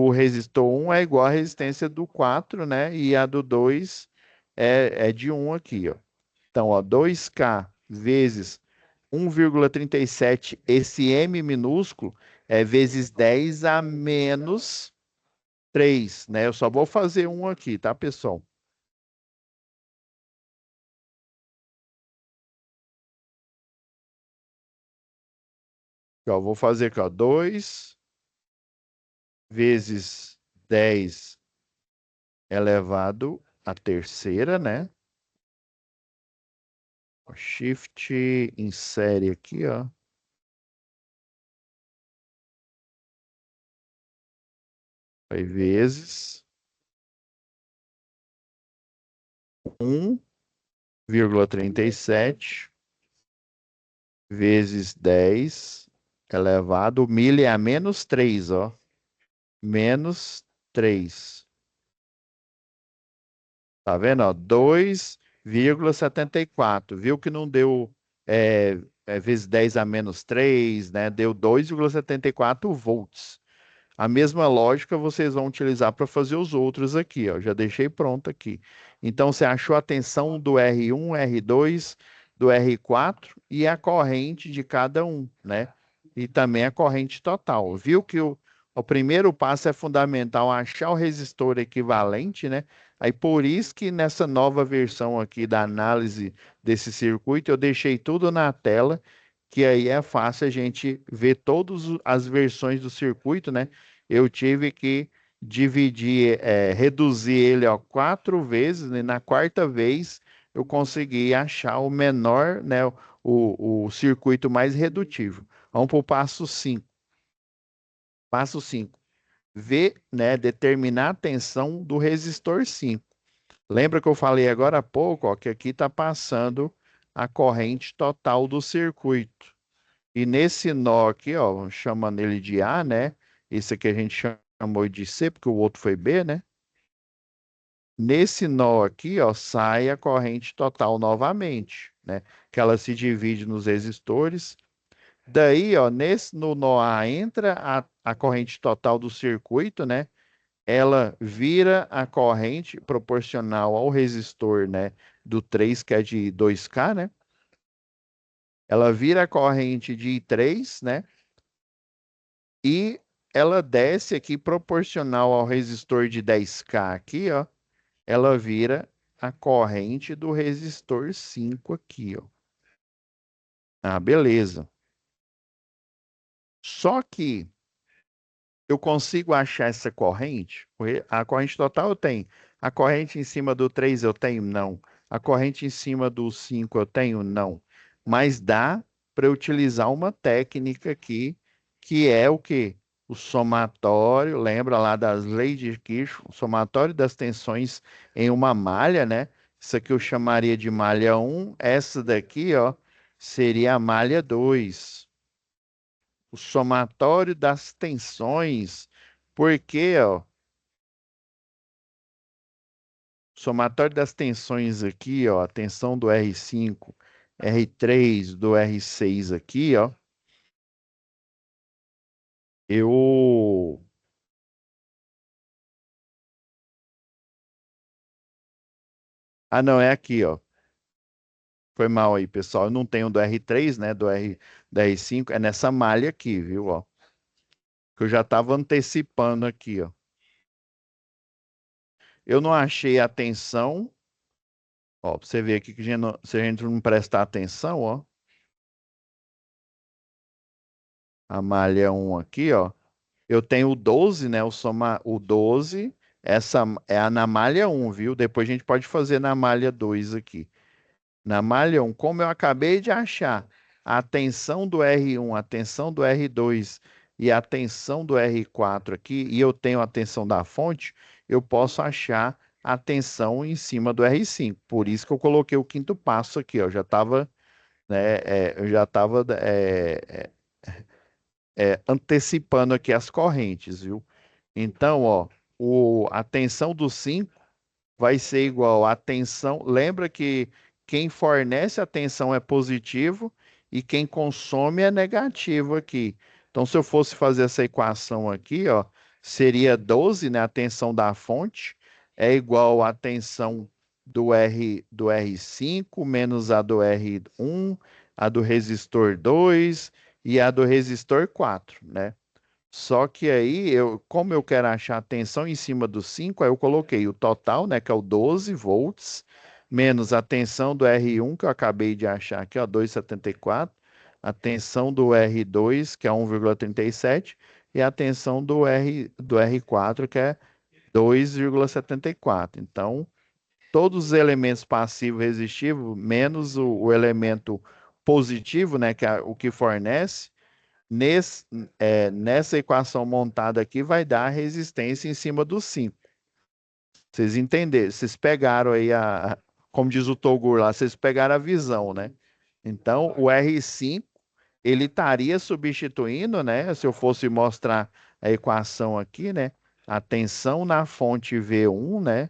resistor um é igual à resistência do 4, né? E a do 2 é de um aqui, ó. Então, ó, 2K vezes 1,37, esse M minúsculo é vezes 10 a menos 3, né? Eu só vou fazer um aqui, tá, pessoal? Ó, vou fazer aqui, ó, 2 vezes 10 elevado à terceira, né? Shift insere aqui, ó. Aí vezes 1,37 vezes 10 elevado, milha é a menos 3, ó. Menos 3. Tá vendo, ó? 2,74. Viu que não deu vezes 10 a menos 3, né? Deu 2,74 volts. A mesma lógica vocês vão utilizar para fazer os outros aqui, ó. Já deixei pronto aqui. Então você achou a tensão do R1, R2, do R4 e a corrente de cada um, né? E também a corrente total. Viu que o primeiro passo é fundamental achar o resistor equivalente, né? Aí por isso que nessa nova versão aqui da análise desse circuito eu deixei tudo na tela, que aí é fácil a gente ver todas as versões do circuito, né? Eu tive que dividir, reduzir ele ó, 4 vezes, né? Na quarta vez eu consegui achar o menor, né? O circuito mais redutivo. Vamos para o passo 5. Passo 5. Ver, né? Determinar a tensão do resistor 5. Lembra que eu falei agora há pouco, ó, que aqui está passando a corrente total do circuito. E nesse nó aqui, ó, chamando ele de A, né? Esse aqui a gente chamou de C, porque o outro foi B, né? Nesse nó aqui, ó, sai a corrente total novamente, né? Que ela se divide nos resistores. Daí, ó, no nó A entra a corrente total do circuito, né? Ela vira a corrente proporcional ao resistor, né? Do 3, que é de 2K, né? Ela vira a corrente de I3, né? E ela desce aqui proporcional ao resistor de 10K aqui, ó. Ela vira a corrente do resistor 5 aqui, ó. Ah, beleza. Só que eu consigo achar essa corrente? A corrente total eu tenho. A corrente em cima do 3 eu tenho? Não. A corrente em cima do 5 eu tenho? Não. Mas dá para eu utilizar uma técnica aqui, que é o quê? O somatório, lembra lá das leis de Kirchhoff, o somatório das tensões em uma malha, né? Isso aqui eu chamaria de malha um. Essa daqui, ó, seria a malha 2, o somatório das tensões, porque, ó, o somatório das tensões aqui, ó, a tensão do R5, R3, do R6 aqui, ó, eu... Ah, não, é aqui, ó. Foi mal aí, pessoal. Eu não tenho do R3, né, do R5, é nessa malha aqui, viu, ó. Que eu já estava antecipando aqui, ó. Eu não achei a tensão, ó, pra você ver aqui que se a gente não prestar atenção, ó, a malha um aqui, ó, eu tenho o 12, né? O 12, essa é a na malha um, viu? Depois a gente pode fazer na malha 2 aqui. Na malha um, como eu acabei de achar a tensão do R1, a tensão do R2 e a tensão do R4 aqui, e eu tenho a tensão da fonte, eu posso achar a tensão em cima do R5. Por isso que eu coloquei o quinto passo aqui, ó. Já estava, né, eu já estava antecipando aqui as correntes, viu? Então, ó, a tensão do 5 vai ser igual à tensão. Lembra que quem fornece a tensão é positivo e quem consome é negativo aqui. Então, se eu fosse fazer essa equação aqui, ó, seria 12, né? A tensão da fonte é igual à tensão do R5 menos a do R1, a do resistor 2 e a do resistor 4, né? Só que aí, como eu quero achar a tensão em cima do 5, aí eu coloquei o total, né, que é o 12 volts, menos a tensão do R1, que eu acabei de achar aqui, ó, 2,74, a tensão do R2, que é 1,37, e a tensão do R4, que é 2,74. Então, todos os elementos passivos resistivos, menos o elemento positivo, né, que é o que fornece, Nesse, nessa equação montada aqui vai dar a resistência em cima do 5. Vocês entenderam? Vocês pegaram aí como diz o Togur lá, vocês pegaram a visão, né? Então, o R5, ele estaria substituindo, né? Se eu fosse mostrar a equação aqui, né? A tensão na fonte V1, né?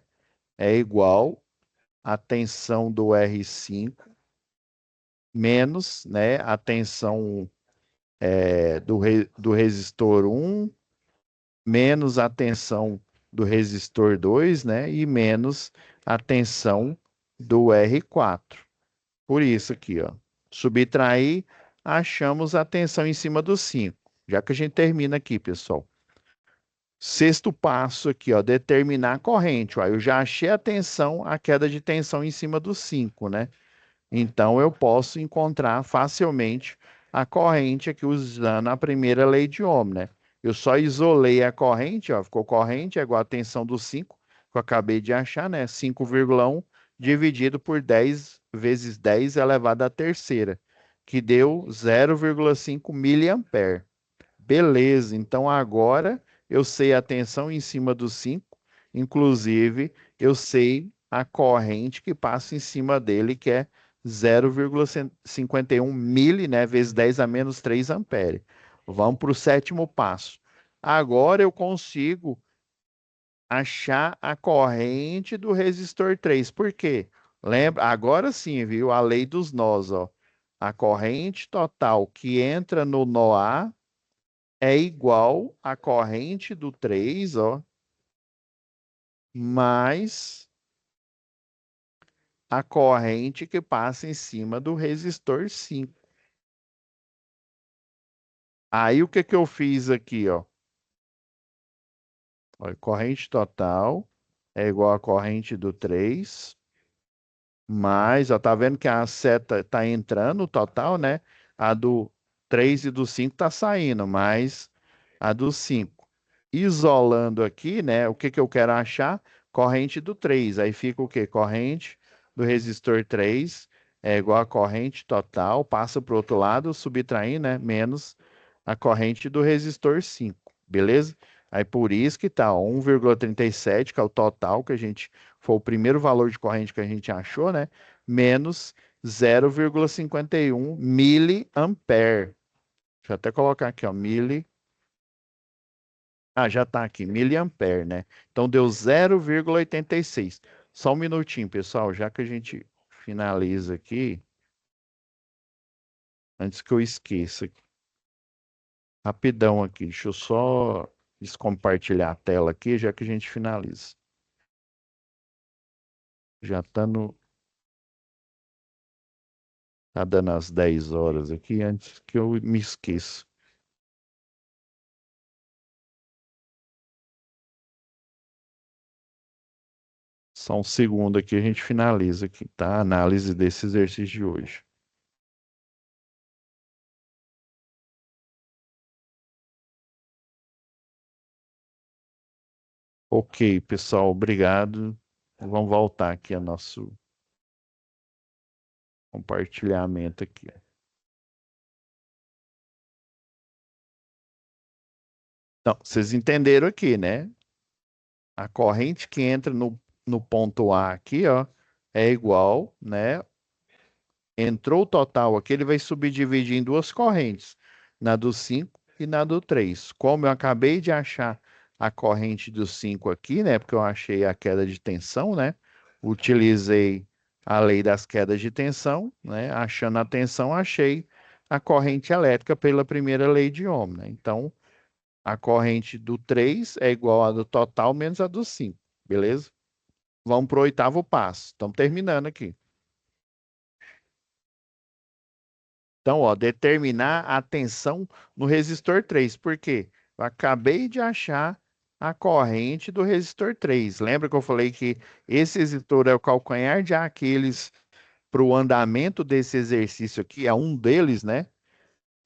É igual à tensão do R5 menos, né? A tensão do resistor 1 menos a tensão do resistor 2, né? E menos a tensão do R4. Por isso aqui, ó. Subtrair, achamos a tensão em cima do 5. Já que a gente termina aqui, pessoal. Sexto passo aqui, ó, determinar a corrente. Ó, eu já achei a tensão, a queda de tensão em cima do 5, né? Então, eu posso encontrar facilmente a corrente aqui usando a primeira lei de Ohm, né? Eu só isolei a corrente, ó, ficou corrente é igual a tensão do 5, que eu acabei de achar, né? 5,1 dividido por 10 vezes 10 elevado à terceira, que deu 0,5 miliampere. Beleza, então agora eu sei a tensão em cima do 5, inclusive eu sei a corrente que passa em cima dele, que é 0,51 mili, né, vezes 10 a menos 3 ampere. Vamos para o sétimo passo. Agora eu consigo achar a corrente do resistor 3. Por quê? Lembra? Agora sim, viu? A lei dos nós, ó. A corrente total que entra no nó A é igual à corrente do 3, ó, mais a corrente que passa em cima do resistor 5. Aí o que que eu fiz aqui, ó? Olha, corrente total é igual à corrente do 3, mais, ó, tá vendo que a seta tá entrando, o total, né? A do 3 e do 5 tá saindo, mais a do 5. Isolando aqui, né? O que que eu quero achar? Corrente do 3. Aí fica o quê? Corrente do resistor 3 é igual a corrente total, passa para o outro lado, subtraindo, né? Menos a corrente do resistor 5. Beleza? Aí por isso que tá 1,37, que é o total que a gente foi o primeiro valor de corrente que a gente achou, né? Menos 0,51 miliampere. Deixa eu até colocar aqui, ó, Ah, já está aqui, miliampere, né? Então deu 0,86. Só um minutinho, pessoal, já que a gente finaliza aqui, antes que eu esqueça, rapidão aqui, deixa eu só descompartilhar a tela aqui, já que a gente finaliza. Já está no, tá dando as 10 horas aqui, antes que eu me esqueça. Só um segundo aqui, a gente finaliza aqui, tá? A análise desse exercício de hoje. Ok, pessoal, obrigado. Vamos voltar aqui ao nosso compartilhamento aqui. Então, vocês entenderam aqui, né? A corrente que entra no ponto A aqui, ó, é igual, né? Entrou o total aqui, ele vai subdividir em duas correntes, na do 5 e na do 3. Como eu acabei de achar a corrente do 5 aqui, né? Porque eu achei a queda de tensão, né? Utilizei a lei das quedas de tensão, né? Achando a tensão, achei a corrente elétrica pela primeira lei de Ohm, né? Então, a corrente do 3 é igual à do total menos a do 5, beleza? Vamos para o oitavo passo. Estamos terminando aqui. Então, ó, determinar a tensão no resistor 3. Por quê? Eu acabei de achar a corrente do resistor 3. Lembra que eu falei que esse resistor é o calcanhar de Aquiles para o andamento desse exercício aqui? É um deles, né?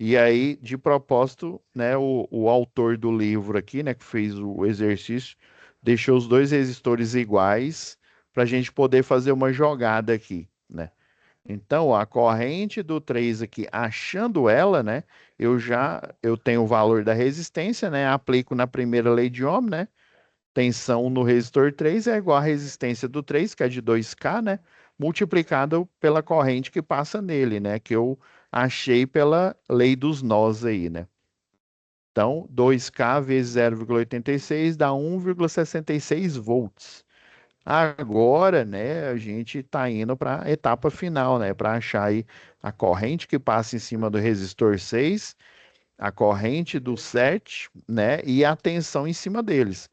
E aí, de propósito, né, o autor do livro aqui, né, que fez o exercício, deixou os dois resistores iguais para a gente poder fazer uma jogada aqui, né? Então, a corrente do 3 aqui, achando ela, né? Eu tenho o valor da resistência, né? Aplico na primeira lei de Ohm, né? Tensão no resistor 3 é igual à resistência do 3, que é de 2K, né? Multiplicado pela corrente que passa nele, né? Que eu achei pela lei dos nós aí, né? Então, 2K vezes 0,86 dá 1,66 volts. Agora, né, a gente está indo para a etapa final, né, para achar aí a corrente que passa em cima do resistor 6, a corrente do 7, né, e a tensão em cima deles.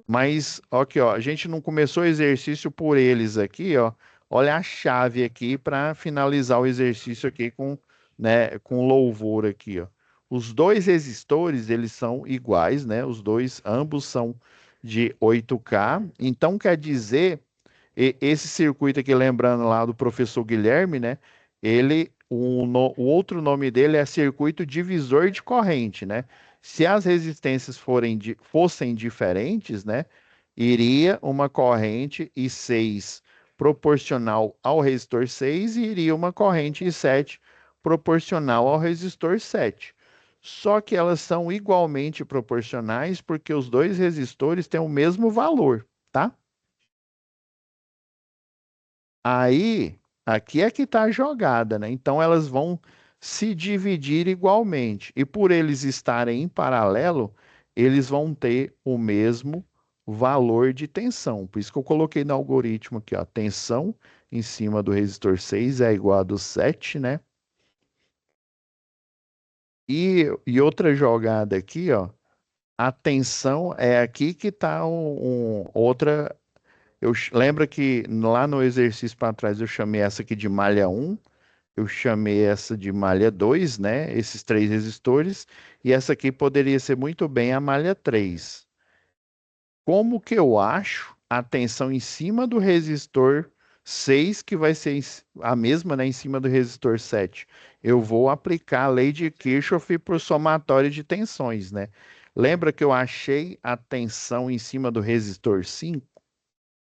Mas, aqui, ó, a gente não começou o exercício por eles aqui, ó. Olha a chave aqui para finalizar o exercício aqui com, né, com louvor aqui, ó. Os dois resistores, eles são iguais, né? Os dois, ambos são de 8K. Então, quer dizer esse circuito aqui, lembrando lá do professor Guilherme, né? O outro nome dele é circuito divisor de corrente, né? Se as resistências fossem diferentes, né? Iria uma corrente I6 proporcional ao resistor 6 e iria uma corrente I7 proporcional ao resistor 7. Só que elas são igualmente proporcionais porque os dois resistores têm o mesmo valor, tá? Aí, aqui é que está a jogada, né? Então elas vão se dividir igualmente. E por eles estarem em paralelo, eles vão ter o mesmo valor de tensão. Por isso que eu coloquei no algoritmo aqui, ó, tensão em cima do resistor 6 é igual a do 7, né? E outra jogada aqui, ó, a tensão é aqui que está outra. Lembra que lá no exercício para trás eu chamei essa aqui de malha um. Eu chamei essa de malha 2, né? Esses três resistores, e essa aqui poderia ser muito bem a malha 3. Como que eu acho a tensão em cima do resistor 6, que vai ser a mesma, né, em cima do resistor 7? Eu vou aplicar a lei de Kirchhoff para o somatório de tensões, né? Lembra que eu achei a tensão em cima do resistor 5?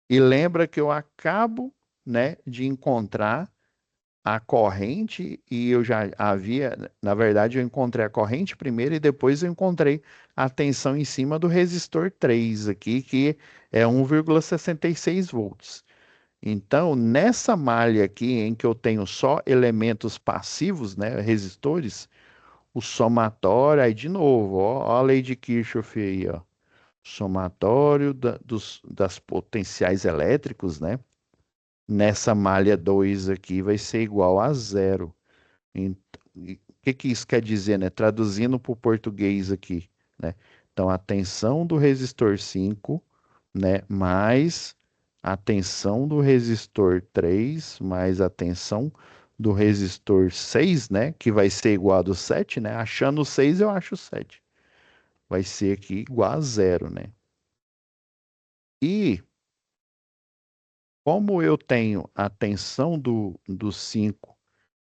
E lembra que eu acabo, né, de encontrar a corrente e eu já havia, na verdade, eu encontrei a corrente primeiro e depois eu encontrei a tensão em cima do resistor 3 aqui, que é 1,66 volts. Então, nessa malha aqui em que eu tenho só elementos passivos, né, resistores, o somatório, aí de novo, ó a lei de Kirchhoff aí, ó, somatório das potenciais elétricos, né? Nessa malha 2 aqui vai ser igual a zero. O que que isso quer dizer, né? Traduzindo para o português aqui, né? Então, a tensão do resistor 5, né? Mais a tensão do resistor 3, mais a tensão do resistor 6, né? Que vai ser igual a do 7, né? Achando o 6, eu acho o 7. Vai ser aqui igual a zero, né? E como eu tenho a tensão do 5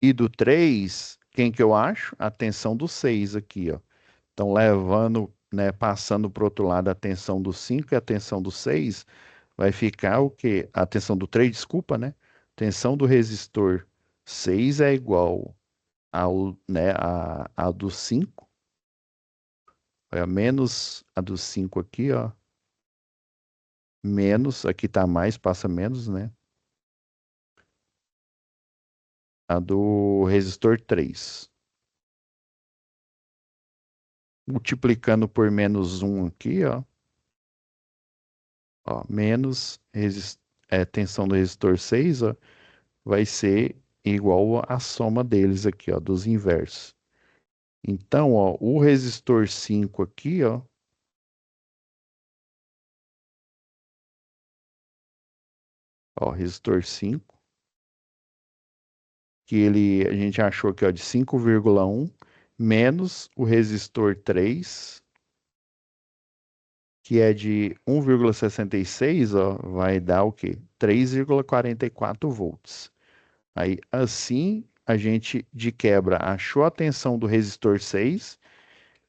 e do 3, quem que eu acho? A tensão do 6 aqui, ó. Então, levando, né, passando para o outro lado a tensão do 5 e a tensão do 6, vai ficar o quê? A tensão do 3, desculpa, né? Tensão do resistor 6 é igual ao, né, a do 5 Olha, menos a do 5 aqui, ó. Menos, aqui tá mais, passa menos, né? A do resistor 3. Multiplicando por menos um aqui, ó, menos tensão do resistor 6, ó, vai ser igual à soma deles aqui, ó, dos inversos. Então, ó, o resistor 5 aqui, ó, resistor 5, que a gente achou aqui, ó, de 5,1 menos o resistor 3, que é de 1,66, ó, vai dar o quê? 3,44 volts. Aí, assim, a gente de quebra achou a tensão do resistor 6,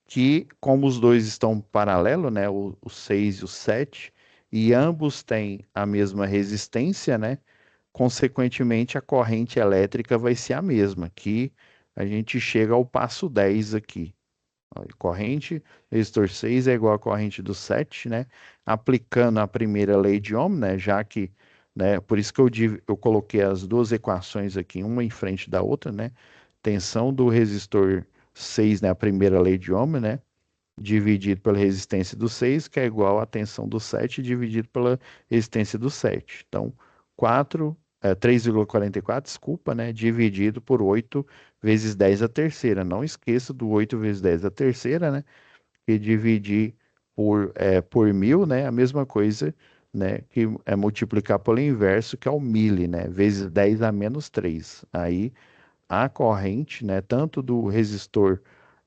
que como os dois estão paralelo, né, o 6 e o 7, e ambos têm a mesma resistência, né, consequentemente a corrente elétrica vai ser a mesma, que a gente chega ao passo 10 aqui. Ó, corrente, resistor 6 é igual à corrente do 7, né? Aplicando a primeira lei de Ohm, né? Já que, né? Por isso que eu coloquei as duas equações aqui, uma em frente da outra, né? Tensão do resistor 6, né? A primeira lei de Ohm, né? Dividido pela resistência do 6, que é igual à tensão do 7 dividido pela resistência do 7. Então, 3,44, desculpa, né? Dividido por 8 vezes 10 a terceira. Não esqueça do 8 vezes 10 a terceira, né? E dividir por 1.000, né? A mesma coisa, né? Que é multiplicar pelo inverso, que é o milli, né? Vezes 10 a menos 3. Aí a corrente, né, tanto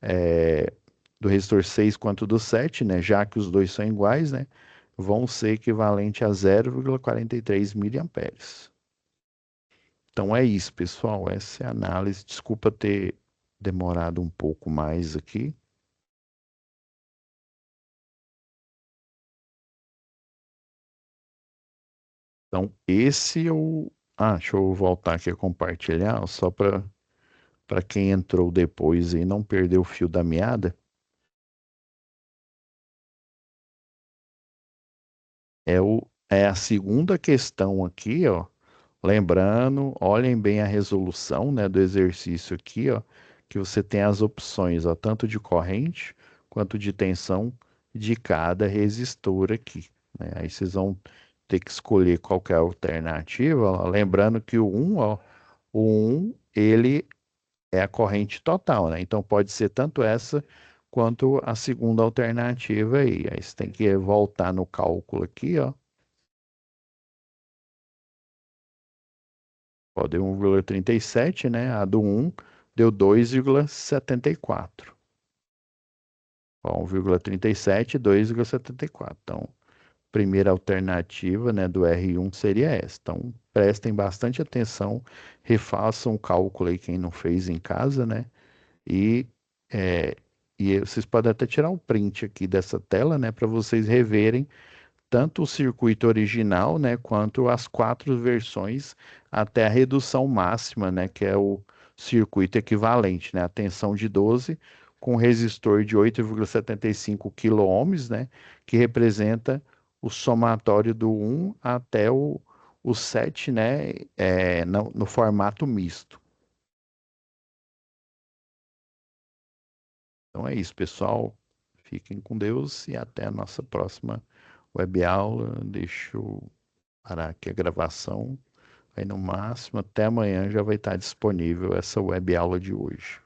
eh, do resistor 6 quanto do 7, né, já que os dois são iguais, né, vão ser equivalente a 0,43 miliamperes. Então é isso, pessoal, essa é a análise. Desculpa ter demorado um pouco mais aqui. Então, esse eu. Deixa eu voltar aqui a compartilhar, ó, só para quem entrou depois e não perdeu o fio da meada. É a segunda questão aqui, ó. Lembrando, olhem bem a resolução, né, do exercício aqui, ó, que você tem as opções, ó, tanto de corrente quanto de tensão de cada resistor aqui, né? Aí vocês vão ter que escolher qual que é a alternativa, ó. Lembrando que o 1, ele é a corrente total, né? Então pode ser tanto essa quanto a segunda alternativa aí. Aí você tem que voltar no cálculo aqui, ó. Ó, deu 1,37, né? A do 1 deu 2,74. Ó, 1,37 e 2,74. Então, primeira alternativa, né, do R1 seria essa. Então, prestem bastante atenção, refaçam o cálculo aí quem não fez em casa, né? E, é, e vocês podem até tirar um print aqui dessa tela, né, para vocês reverem tanto o circuito original, né, quanto as quatro versões até a redução máxima, né, que é o circuito equivalente, né, a tensão de 12 com resistor de 8,75 quiloohms, né, que representa o somatório do 1 até o 7, né, no formato misto. Então é isso, pessoal. Fiquem com Deus e até a nossa próxima web aula. Deixa eu parar aqui a gravação. Aí no máximo, até amanhã já vai estar disponível essa web aula de hoje.